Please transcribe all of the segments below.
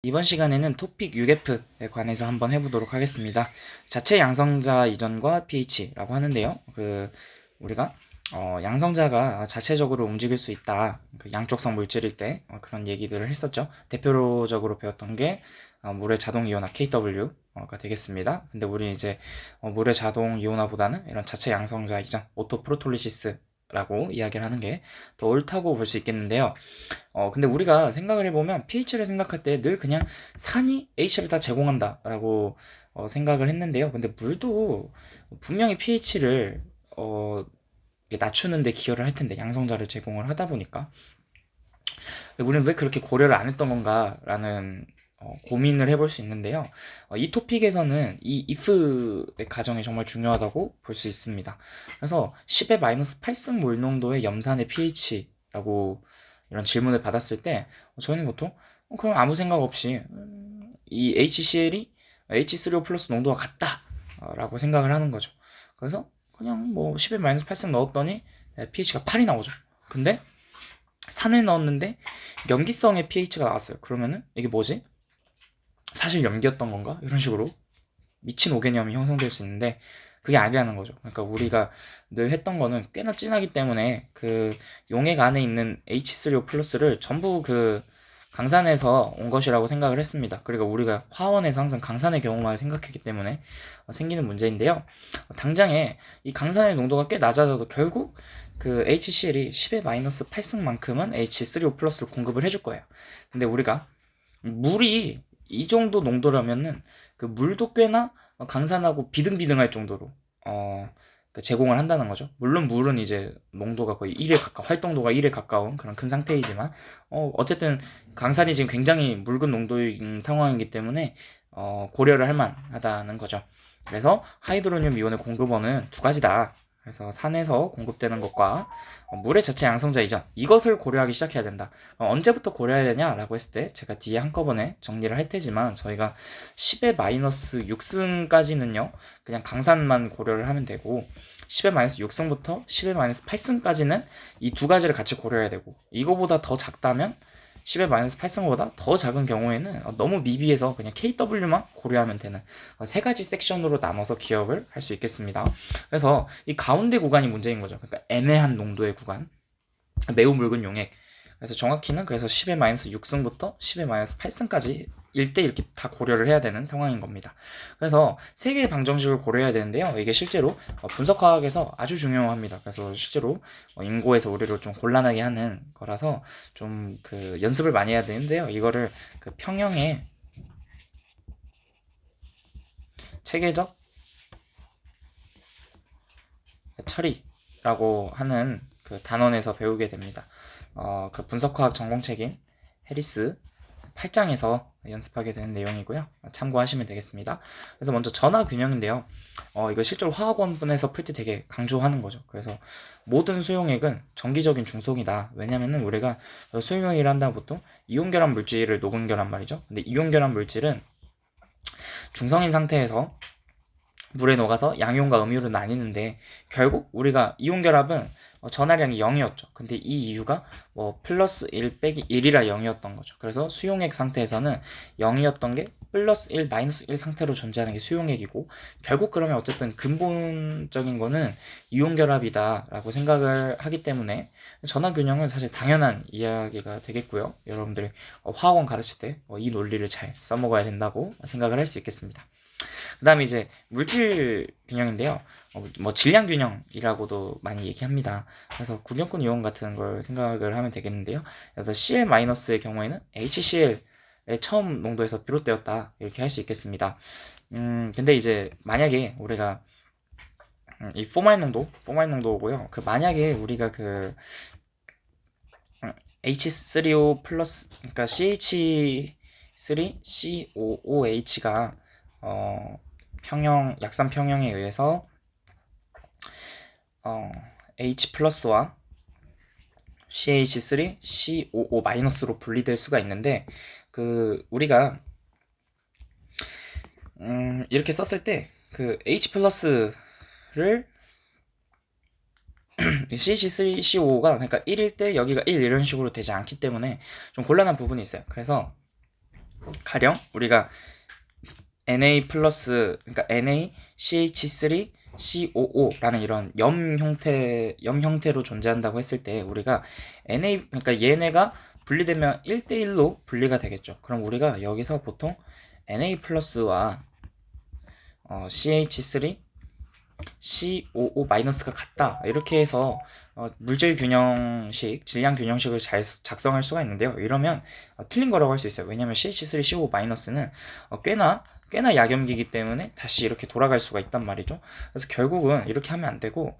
이번 시간에는 토픽 6F에 관해서 한번 해보도록 하겠습니다. 자체 양성자 이전과 pH라고 하는데요. 우리가 양성자가 자체적으로 움직일 수 있다. 양쪽성 물질일 때 그런 얘기들을 했었죠. 대표적으로 배웠던 게 물의 자동 이온화 KW가 되겠습니다. 근데 우리 이제 물의 자동 이온화보다는 이런 자체 양성자 이전 오토 프로톨리시스 라고 이야기를 하는 게 더 옳다고 볼 수 있겠는데요. 근데 우리가 생각을 해보면 pH를 생각할 때 늘 그냥 산이 H를 다 제공한다 라고 생각을 했는데요. 근데 물도 분명히 pH를 낮추는 데 기여를 할 텐데, 양성자를 제공을 하다 보니까 우리는 왜 그렇게 고려를 안 했던 건가 라는 고민을 해볼 수 있는데요. 이 토픽에서는 이 if의 가정이 정말 중요하다고 볼 수 있습니다. 그래서 10의 마이너스 8승 몰 농도의 염산의 pH라고 이런 질문을 받았을 때 저희는 보통 그럼 아무 생각 없이 이 HCl이 H3O 플러스 농도가 같다 라고 생각을 하는 거죠. 그래서 그냥 뭐 10의 마이너스 8승 넣었더니 pH가 8이 나오죠. 근데 산을 넣었는데 염기성의 pH가 나왔어요. 그러면은 이게 뭐지? 사실 염기였던 건가? 이런 식으로 미친 오개념이 형성될 수 있는데 그게 아니라는 거죠. 그러니까 우리가 늘 했던 거는 꽤나 진하기 때문에 그 용액 안에 있는 H3O 플러스를 전부 그 강산에서 온 것이라고 생각을 했습니다. 그리고 우리가 화원에서 항상 강산의 경우만 생각했기 때문에 생기는 문제인데요. 당장에 이 강산의 농도가 꽤 낮아져도 결국 그 HCl이 10의 마이너스 8승만큼은 H3O 플러스를 공급을 해줄 거예요. 근데 우리가 물이 이 정도 농도라면은 그 물도 꽤나 강산하고 비등비등할 정도로 제공을 한다는 거죠. 물론 물은 이제 농도가 거의 1에 가까워, 활동도가 1에 가까운 그런 큰 상태이지만 어쨌든 강산이 지금 굉장히 묽은 농도인 상황이기 때문에 고려를 할 만하다는 거죠. 그래서 하이드로늄 이온의 공급원은 두 가지다. 그래서 산에서 공급되는 것과 물의 자체 양성자 이전, 이것을 고려하기 시작해야 된다. 언제부터 고려해야 되냐라고 했을 때 제가 뒤에 한꺼번에 정리를 할 테지만 저희가 10의 마이너스 6승까지는요 그냥 강산만 고려를 하면 되고 10의 마이너스 6승부터 10의 마이너스 8승까지는 이 두 가지를 같이 고려해야 되고, 이거보다 더 작다면 10의 마이너스 8승보다 더 작은 경우에는 너무 미비해서 그냥 KW만 고려하면 되는 세 가지 섹션으로 나눠서 기억을 할 수 있겠습니다. 그래서 이 가운데 구간이 문제인 거죠. 그러니까 애매한 농도의 구간, 매우 묽은 용액. 그래서 정확히는 그래서 10의 마이너스 6승부터 10의 마이너스 8승까지 일대 이렇게 다 고려를 해야 되는 상황인 겁니다. 그래서 세 개의 방정식을 고려해야 되는데요. 이게 실제로 분석화학에서 아주 중요합니다. 그래서 실제로 인고에서 우리를 좀 곤란하게 하는 거라서 좀 그 연습을 많이 해야 되는데요. 이거를 그 평형의 체계적 처리라고 하는 그 단원에서 배우게 됩니다. 그 분석화학 전공책인 해리스 8장에서 연습하게 되는 내용이고요. 참고하시면 되겠습니다. 그래서 먼저 전하 균형인데요. 이거 실제로 화학원분에서 풀 때 되게 강조하는 거죠. 그래서 모든 수용액은 정기적인 중성이다. 왜냐면은 우리가 수용액이라 한다면 보통 이온결합 물질을 녹은 결합 말이죠. 근데 이온결합 물질은 중성인 상태에서 물에 녹아서 양이온과 음이온으로 나뉘는데 결국 우리가 이온 결합은 전하량이 0이었죠. 근데 이 이유가 플러스 1 빼기 1이라 0이었던 거죠. 그래서 수용액 상태에서는 0이었던 게 플러스 1 마이너스 1 상태로 존재하는 게 수용액이고, 결국 그러면 어쨌든 근본적인 거는 이온 결합이다 라고 생각을 하기 때문에 전하균형은 사실 당연한 이야기가 되겠고요. 여러분들이 화학원 가르칠 때 이 논리를 잘 써먹어야 된다고 생각을 할 수 있겠습니다. 그 다음에 이제 물질 균형인데요. 질량 균형이라고도 많이 얘기합니다. 그래서 구경권 이온 같은 걸 생각을 하면 되겠는데요. 그래서 CL-의 경우에는 HCl의 처음 농도에서 비롯되었다, 이렇게 할 수 있겠습니다. 근데 이제 만약에 우리가 이 포마인 농도고요. 만약에 우리가 H3O 플러스, 그러니까 CH3COOH가 약산 평형에 의해서 H 플러스와 CH3COO 마이너스로 분리될 수가 있는데, 우리가 이렇게 썼을 때 H 플러스를 CH3COO가 그러니까 1일 때 여기가 1 이런 식으로 되지 않기 때문에 좀 곤란한 부분이 있어요. 그래서 가령 우리가 Na 플러스 그러니까 NaCH3COO라는 이런 염 형태로 존재한다고 했을 때 우리가 그러니까 얘네가 분리되면 1대1로 분리가 되겠죠. 그럼 우리가 여기서 보통 Na 플러스와 CH3 COO-가 같다 이렇게 해서 물질 균형식, 질량 균형식을 잘 작성할 수가 있는데요. 이러면 틀린 거라고 할 수 있어요. 왜냐하면 CH3COO-는 꽤나 약염기이기 때문에 다시 이렇게 돌아갈 수가 있단 말이죠. 그래서 결국은 이렇게 하면 안 되고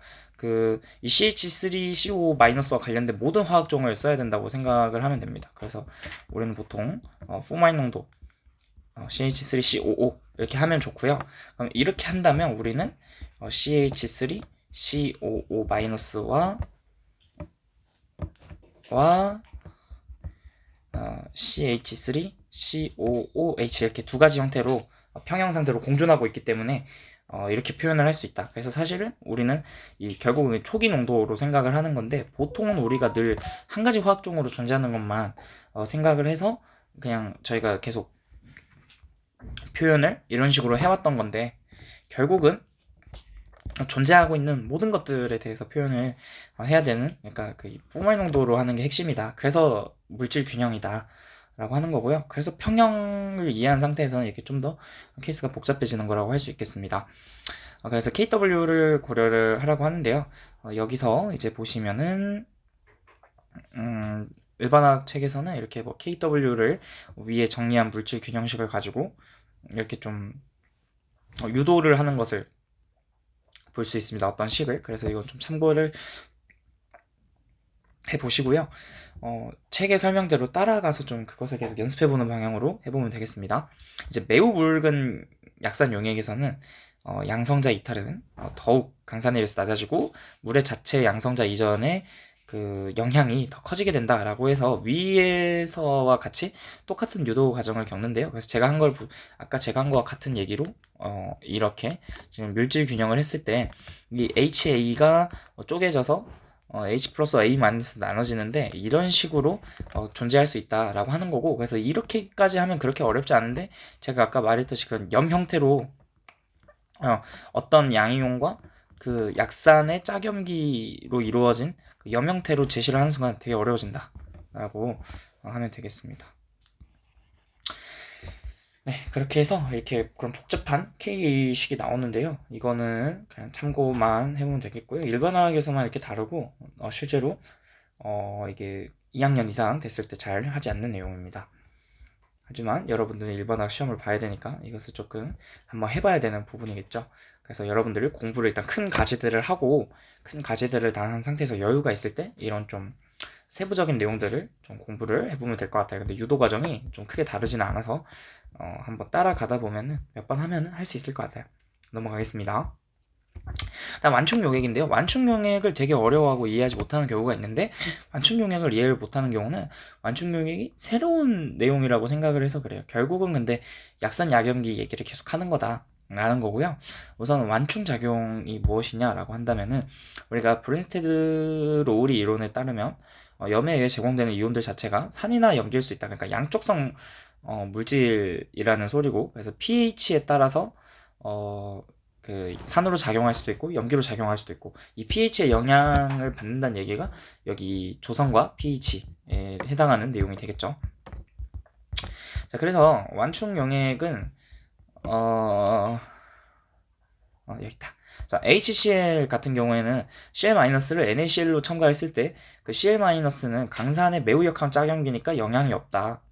이 CH3COO-와 관련된 모든 화학종을 써야 된다고 생각을 하면 됩니다. 그래서 우리는 보통 포마인 농도 CH3COO 이렇게 하면 좋고요. 그럼 이렇게 한다면 우리는 CH3COO-와 CH3COOH 이렇게 두 가지 형태로 평형 상태로 공존하고 있기 때문에 이렇게 표현을 할 수 있다. 그래서 사실은 우리는 결국은 초기 농도로 생각을 하는 건데 보통은 우리가 늘 한 가지 화학종으로 존재하는 것만 생각을 해서 그냥 저희가 계속 표현을 이런 식으로 해왔던 건데 결국은 존재하고 있는 모든 것들에 대해서 표현을 해야 되는 그러니까 그 포말 농도로 하는 게 핵심이다. 그래서 물질 균형이다 라고 하는 거고요. 그래서 평형을 이해한 상태에서는 이렇게 좀 더 케이스가 복잡해지는 거라고 할 수 있겠습니다. 그래서 KW를 고려를 하라고 하는데요. 여기서 이제 보시면은 일반화학 책에서는 이렇게 뭐 KW를 위에 정리한 물질 균형식을 가지고 이렇게 좀 유도를 하는 것을 볼 수 있습니다. 어떤 식을. 그래서 이건 좀 참고를 해보시고요. 책의 설명대로 따라가서 좀 그것을 계속 연습해보는 방향으로 해보면 되겠습니다. 이제 매우 묽은 약산 용액에서는 양성자 이탈은 더욱 강산에 비해서 낮아지고 물의 자체 양성자 이전에 그 영향이 더 커지게 된다라고 해서 위에서와 같이 똑같은 유도 과정을 겪는데요. 그래서 아까 제가 한 거와 같은 얘기로 이렇게 지금 물질 균형을 했을 때 이 HA가 쪼개져서 H 플러스 A 마이너스 나눠지는데 이런 식으로 존재할 수 있다라고 하는 거고 그래서 이렇게까지 하면 그렇게 어렵지 않은데 제가 아까 말했듯이 그런 염 형태로 어떤 양이온과 그 약산의 짝염기로 이루어진 그 염 형태로 제시를 하는 순간 되게 어려워진다 라고 하면 되겠습니다. 네, 그렇게 해서 이렇게 그런 복잡한 K식이 나오는데요. 이거는 그냥 참고만 해보면 되겠고요. 일반화학에서만 이렇게 다루고 실제로 이게 2학년 이상 됐을 때 잘 하지 않는 내용입니다. 하지만 여러분들은 일반화학 시험을 봐야 되니까 이것을 조금 한번 해봐야 되는 부분이겠죠. 그래서 여러분들이 공부를 일단 큰 과제들을 하고 큰 과제들을 다 한 상태에서 여유가 있을 때 이런 좀 세부적인 내용들을 좀 공부를 해보면 될 것 같아요. 근데 유도 과정이 좀 크게 다르지는 않아서 한번 따라가다 보면은 몇 번 하면은 할 수 있을 것 같아요. 넘어가겠습니다. 다음 완충용액인데요. 완충용액을 되게 어려워하고 이해하지 못하는 경우가 있는데 완충용액을 이해를 못하는 경우는 완충용액이 새로운 내용이라고 생각을 해서 그래요. 결국은 근데 약산 약염기 얘기를 계속 하는 거다 라는 거고요. 우선 완충작용이 무엇이냐라고 한다면은 우리가 브린스테드 로우리 이론에 따르면 염에 의해 제공되는 이온들 자체가 산이나 염기일 수 있다. 그러니까 양쪽성 물질이라는 소리고 그래서 pH에 따라서 그 산으로 작용할 수도 있고 염기로 작용할 수도 있고 이 pH의 영향을 받는다는 얘기가 여기 조성과 pH에 해당하는 내용이 되겠죠. 자, 그래서 완충 용액은 여기 있다. 자, HCl 같은 경우에는 Cl-를 NaCl로 첨가했을 때 그 Cl-는 강산에 매우 약한 짝염기니까 영향이 없다.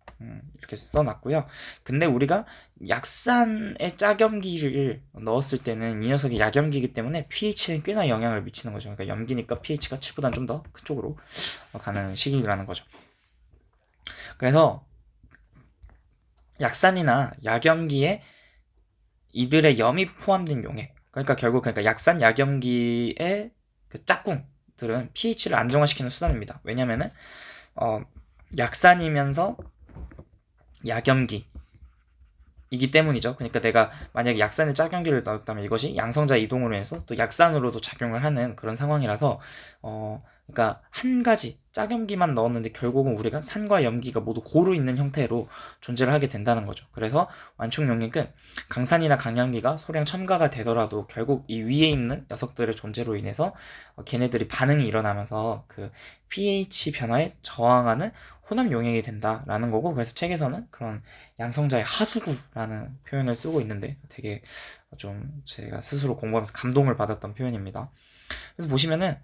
이렇게 써놨고요. 근데 우리가 약산의 짝염기를 넣었을 때는 이 녀석이 약염기이기 때문에 pH에 꽤나 영향을 미치는 거죠. 그러니까 염기니까 pH가 7보다는 좀 더 큰 쪽으로 가는 식이라는 거죠. 그래서 약산이나 약염기에 이들의 염이 포함된 용액 그러니까 결국 약산 약염기의 그 짝꿍들은 pH를 안정화시키는 수단입니다. 왜냐면은 약산이면서 약염기이기 때문이죠. 그러니까 내가 만약에 약산에 짝염기를 넣었다면 이것이 양성자 이동으로 해서 또 약산으로도 작용을 하는 그런 상황이라서 그러니까 한 가지 짝염기만 넣었는데 결국은 우리가 산과 염기가 모두 고루 있는 형태로 존재를 하게 된다는 거죠. 그래서 완충용액은 강산이나 강염기가 소량 첨가가 되더라도 결국 이 위에 있는 녀석들의 존재로 인해서 걔네들이 반응이 일어나면서 그 pH 변화에 저항하는 혼합 용액이 된다라는 거고, 그래서 책에서는 그런 양성자의 하수구라는 표현을 쓰고 있는데 되게 좀 제가 스스로 공부하면서 감동을 받았던 표현입니다. 그래서 보시면은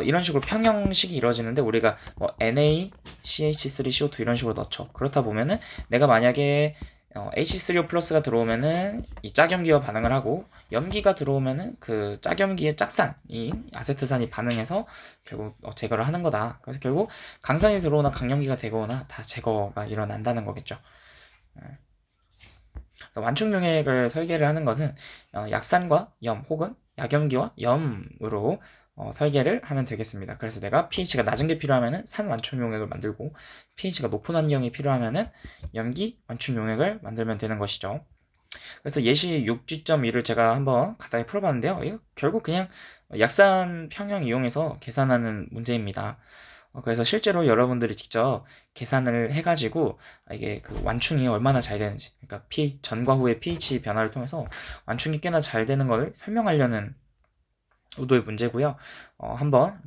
이런 식으로 평형식이 이루어지는데 우리가 NaCH3CO2 이런 식으로 넣죠. 그렇다 보면은 내가 만약에 H3O 플러스가 들어오면은 이 짝염기와 반응을 하고, 염기가 들어오면은 그 짝염기의 짝산인 아세트산이 반응해서 결국 제거를 하는 거다. 그래서 결국 강산이 들어오나 강염기가 되거나 다 제거가 일어난다는 거겠죠. 완충용액을 설계를 하는 것은 약산과 염 혹은 약염기와 염으로 설계를 하면 되겠습니다. 그래서 내가 pH가 낮은 게 필요하면은 산 완충용액을 만들고, pH가 높은 환경이 필요하면은 염기 완충용액을 만들면 되는 것이죠. 그래서 예시 6G.1을 제가 한번 간단히 풀어봤는데요. 이거 결국 그냥 약산 평형 이용해서 계산하는 문제입니다. 그래서 실제로 여러분들이 직접 계산을 해가지고 이게 그 완충이 얼마나 잘 되는지, 그러니까 전과 후의 pH 변화를 통해서 완충이 꽤나 잘 되는 걸 설명하려는 의도의 문제고요. 한번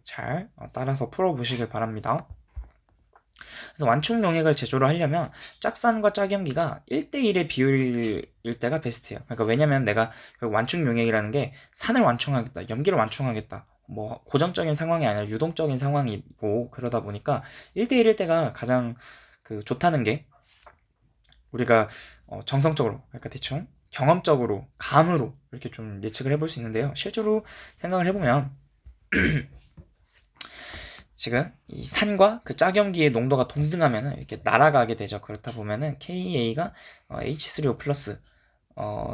잘 따라서 풀어보시길 바랍니다. 그래서 완충 용액을 제조를 하려면 짝산과 짝염기가 1대1의 비율일 때가 베스트예요. 그러니까 왜냐면 내가 완충 용액이라는 게 산을 완충하겠다, 염기를 완충하겠다, 뭐 고정적인 상황이 아니라 유동적인 상황이고, 그러다 보니까 1대1일 때가 가장 좋다는 게 우리가 정성적으로, 그러니까 대충 경험적으로 감으로 이렇게 좀 예측을 해볼 수 있는데요. 실제로 생각을 해보면 지금 이 산과 그 짝염기의 농도가 동등하면 이렇게 날아가게 되죠. 그렇다 보면은 KA가 H3O 플러스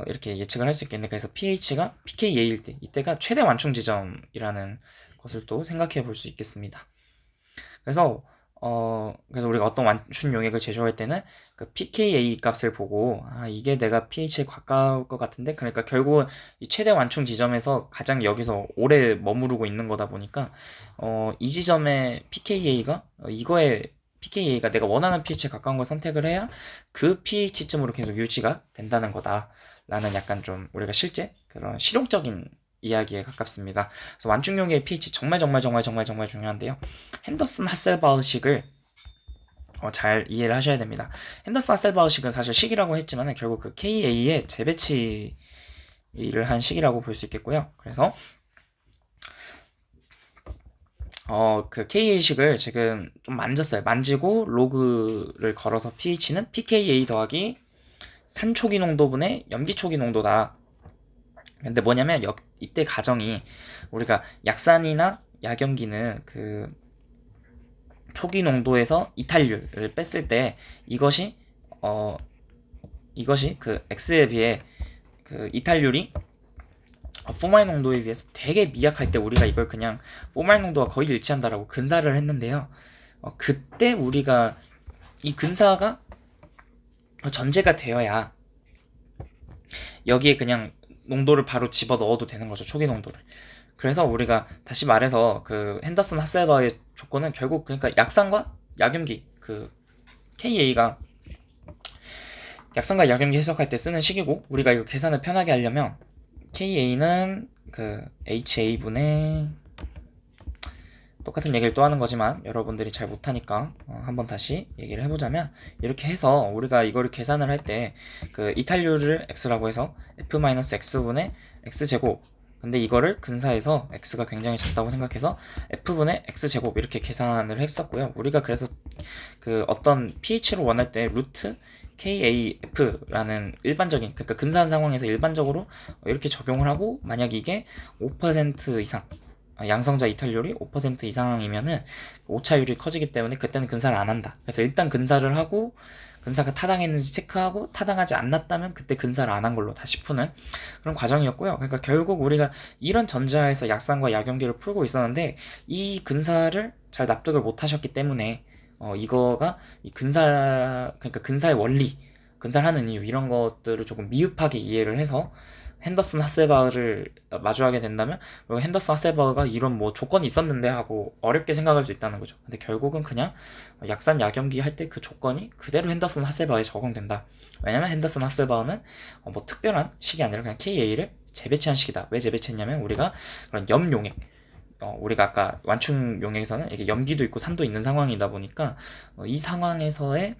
이렇게 예측을 할 수 있겠는데, 그래서 pH가 pKa일 때, 이때가 최대 완충 지점이라는 것을 또 생각해 볼 수 있겠습니다. 그래서 우리가 어떤 완충 용액을 제조할 때는 그 pKa 값을 보고, 이게 내가 pH에 가까울 것 같은데, 그러니까 결국은 이 최대 완충 지점에서 가장 여기서 오래 머무르고 있는 거다 보니까 이 지점의 pKa가 이거의 pKa가 내가 원하는 pH에 가까운 걸 선택을 해야 그 pH쯤으로 계속 유지가 된다는 거다라는, 약간 좀 우리가 실제 그런 실용적인 이야기에 가깝습니다. 그래서 완충용의 pH 정말 중요한데요. 핸더슨 하셀바흐식을 잘 이해를 하셔야 됩니다. 핸더슨 하셀바흐식은 사실 식이라고 했지만 결국 그 KA의 재배치를 한 식이라고 볼 수 있겠고요. 그래서 그 KA식을 지금 좀 만졌어요. 만지고 로그를 걸어서 pH는 pKa 더하기 산 초기 농도분의 염기 초기 농도다. 근데 뭐냐면 이때 가정이 우리가 약산이나 약염기는 그 초기 농도에서 이탈률을 뺐을 때 이것이 그 X에 비해 그 이탈률이 포말 농도에 비해서 되게 미약할 때 우리가 이걸 그냥 포말 농도가 거의 일치한다라고 근사를 했는데요. 그때 우리가 이 근사가 전제가 되어야 여기에 그냥 농도를 바로 집어 넣어도 되는 거죠. 초기 농도를. 그래서 우리가 다시 말해서 그 핸더슨 하셀바의 조건은 결국 그러니까 약산과 약염기, 그 KA가 약산과 약염기 해석할 때 쓰는 식이고, 우리가 이거 계산을 편하게 하려면 KA는 그 HA분의 똑같은 얘기를 또 하는 거지만 여러분들이 잘 못하니까 한번 다시 얘기를 해보자면, 이렇게 해서 우리가 이거를 계산을 할 때 그 이탈률을 x라고 해서 f-x분의 x제곱, 근데 이거를 근사해서 x가 굉장히 작다고 생각해서 f분의 x제곱 이렇게 계산을 했었고요. 우리가 그래서 그 어떤 pH를 원할 때 루트 KAF라는 일반적인, 그러니까 근사한 상황에서 일반적으로 이렇게 적용을 하고, 만약 이게 5% 이상, 양성자 이탈률이 5% 이상이면은 오차율이 커지기 때문에 그때는 근사를 안 한다. 그래서 일단 근사를 하고, 근사가 타당했는지 체크하고, 타당하지 않았다면 그때 근사를 안 한 걸로 다시 푸는 그런 과정이었고요. 그러니까 결국 우리가 이런 전자에서 약산과 약염기를 풀고 있었는데, 이 근사를 잘 납득을 못 하셨기 때문에 이거가 이 그러니까 근사의 원리, 근살하는 이유 이런 것들을 조금 미흡하게 이해를 해서 핸더슨 하세바흐를 마주하게 된다면 핸더슨 하세바흐가 이런 뭐 조건이 있었는데 하고 어렵게 생각할 수 있다는 거죠. 근데 결국은 그냥 약산 약염기 할 때 그 조건이 그대로 핸더슨 하세바흐에 적용된다. 왜냐면 핸더슨 하세바흐는 뭐 특별한 식이 아니라 그냥 KA를 재배치한 식이다. 왜 재배치했냐면 우리가 그런 염용액 우리가 아까 완충 용액에서는 이게 염기도 있고 산도 있는 상황이다 보니까 이 상황에서의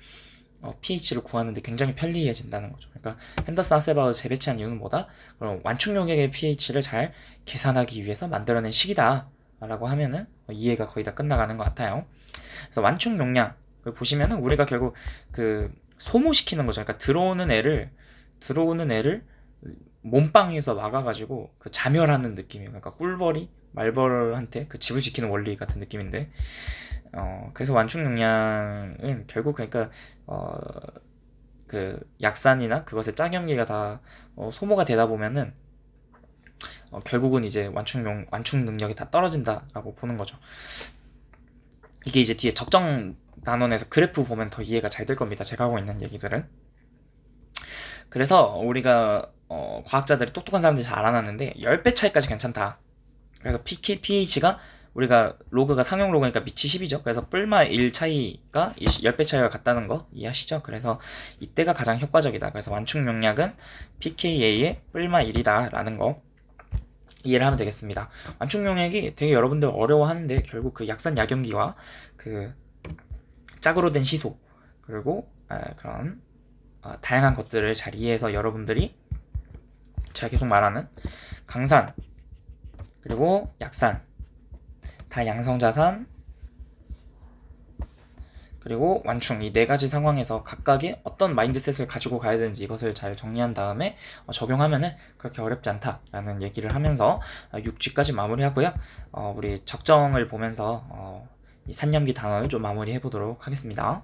pH를 구하는데 굉장히 편리해진다는 거죠. 그러니까 핸더슨 하세바흐 재배치한 이유는 뭐다? 그럼 완충 용액의 pH를 잘 계산하기 위해서 만들어낸 식이다 라고 하면은 이해가 거의 다 끝나가는 것 같아요. 그래서 완충 용량을 보시면은 우리가 결국 그 소모시키는 거죠. 그러니까 들어오는 애를 몸빵에서 막아가지고 그 자멸하는 느낌이에요. 그러니까 꿀벌이 말벌한테 그 집을 지키는 원리 같은 느낌인데, 그래서 완충 용량은 결국 그러니까 그 약산이나 그것의 짝염기가 다 소모가 되다 보면은 결국은 이제 완충 능력이 다 떨어진다라고 보는 거죠. 이게 이제 뒤에 적정 단원에서 그래프 보면 더 이해가 잘 될 겁니다. 제가 하고 있는 얘기들은. 그래서 우리가 과학자들이 똑똑한 사람들이 잘 알아놨는데 10배 차이까지 괜찮다. 그래서 pH가 우리가 로그가 상용 로그니까 밑이 10이죠. 그래서 뿔마 1 차이가 10배 차이가 같다는 거 이해하시죠? 그래서 이때가 가장 효과적이다. 그래서 완충 용량은 pKa의 뿔마 1이다 라는 거 이해를 하면 되겠습니다. 완충 용액이 되게 여러분들 어려워하는데 결국 그 약산 약염기와 그 짝으로 된 시소 그리고 그런 다양한 것들을 잘 이해해서 여러분들이 제가 계속 말하는 강산 그리고 약산 다양성자산 그리고 완충 이 네 가지 상황에서 각각의 어떤 마인드셋을 가지고 가야 되는지 이것을 잘 정리한 다음에 적용하면은 그렇게 어렵지 않다라는 얘기를 하면서 6G까지 마무리하고요. 우리 적정을 보면서 이 산염기 단원을 좀 마무리해 보도록 하겠습니다.